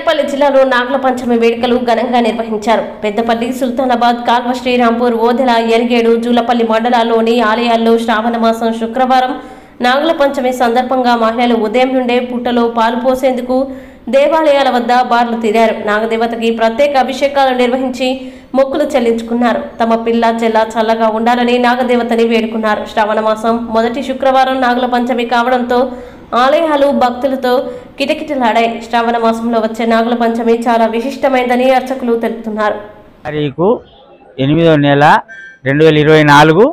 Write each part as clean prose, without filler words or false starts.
పెద్దపల్లి జిల్లాలో నాగుల పంచమి వేడుకలు ఘనంగా నిర్వహించారు. పెద్దపల్లి, సుల్తానాబాద్, కాల్వ, శ్రీరాంపూర్, ఓదెల, ఎరిగేడు, జూలపల్లి మండలాల్లోని ఆలయాల్లో శ్రావణ మాసం శుక్రవారం నాగుల పంచమి సందర్భంగా మహిళలు ఉదయం నుండే పుట్టలో పాలు పోసేందుకు దేవాలయాల వద్ద బార్లు తీరారు. నాగదేవతకి ప్రత్యేక అభిషేకాలు నిర్వహించి మొక్కులు చెల్లించుకున్నారు. తమ పిల్ల చెల్ల చల్లగా ఉండాలని నాగదేవతని వేడుకున్నారు. శ్రావణ మాసం మొదటి శుక్రవారం నాగుల పంచమి కావడంతో ఆలయాలు భక్తులతో కిటకిటలాడాయి. శ్రావణ మాసంలో వచ్చే నాగుల పంచమి చాలా విశిష్టమైందని అర్చకులు తెలుపుతున్నారు. 8వ నెల 2024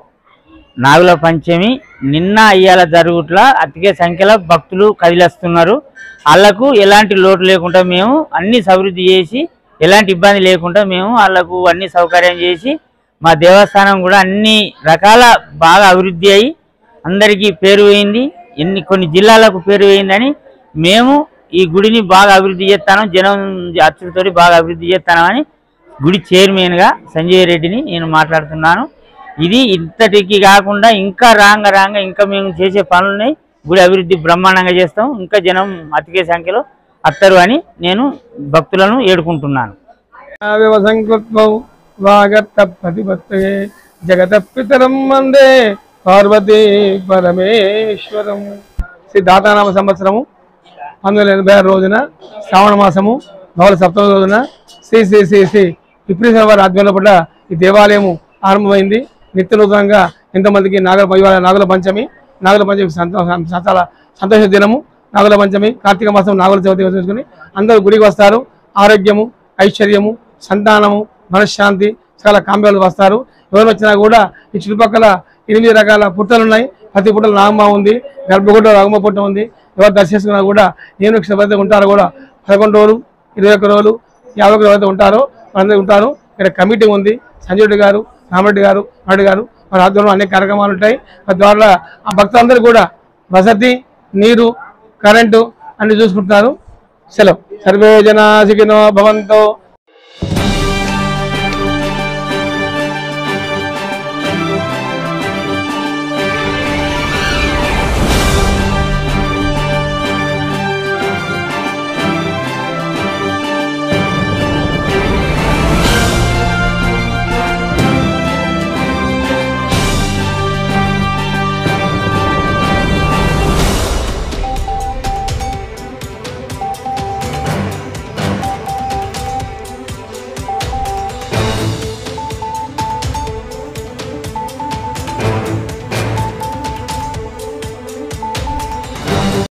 నాగుల పంచమి నిన్న ఇయ్యాల జరుగుట్ల అతికే సంఖ్యలో భక్తులు కదిలిస్తున్నారు. వాళ్ళకు ఎలాంటి లోటు లేకుండా మేము అన్ని అభివృద్ధి చేసి ఎలాంటి ఇబ్బంది లేకుండా మేము వాళ్ళకు అన్ని సౌకర్యం చేసి మా దేవస్థానం కూడా అన్ని రకాల బాగా అభివృద్ధి అయ్యి అందరికీ పేరు పోయింది. కొన్ని జిల్లాలకు పేరు పోయిందని మేము ఈ గుడిని బాగా అభివృద్ధి చేస్తాను, జనం అచ్చులతో బాగా అభివృద్ధి చేస్తానని గుడి చైర్మన్గా సంజయ్ రెడ్డిని నేను మాట్లాడుతున్నాను. ఇది ఇంతటికి కాకుండా ఇంకా రాంగ ఇంకా మేము చేసే పనులున్నాయి. గుడి అభివృద్ధి బ్రహ్మాండంగా చేస్తాం. ఇంకా జనం అతికే సంఖ్యలో అత్తరు అని నేను భక్తులను ఏడుకుంటున్నాను. జగత పితరం వందే పార్వతీ పరమేశ్వరం. శ్రీ దాతానామ సంవత్సరము 1986 రోజున శ్రావణ మాసము బహుళ సప్తమి రోజున శ్రీ శ్రీ శ్రీ శ్రీ విప్రీశ్వర వారి ఆధ్వర్యంలో పడ్డ ఈ దేవాలయము ఆరంభమైంది. నిత్య నూతనంగా ఎంతమందికి నాగుల పంచమి చాలా సంతోష దినము. నాగుల పంచమి కార్తీక మాసం నాగుల చవితి చూసుకుని అందరూ గుడికి వస్తారు. ఆరోగ్యము, ఐశ్వర్యము, సంతానము, మనశ్శాంతి చాలా కాంబ్యాలు వస్తారు. ఎవరు వచ్చినా కూడా ఈ చుట్టుపక్కల 8 రకాల పుట్టలు ఉన్నాయి. ప్రతి పుట్టలు నాగమ్మ ఉంది, గర్భగుడ్డ నాగమ్మ పుట్ట ఉంది. ఎవరు దర్శించుకున్నా కూడా నేను ఎవరైతే ఉంటారో కూడా 11 రోజులు, 21 రోజులు, 50 ఎవరైతే ఉంటారో వాళ్ళందరూ ఉంటారు. ఇక్కడ కమిటీ ఉంది. సంజయ్ రెడ్డి గారు, రామరెడ్డి గారు, నాయుడు గారు వారి ఆధ్వర్యంలో అనేక కార్యక్రమాలు ఉంటాయి. ద్వారా ఆ భక్తులందరూ కూడా వసతి, నీరు, కరెంటు అన్ని చూసుకుంటున్నారు. సెలవు. సర్వే జనా సుఖినో భవంతో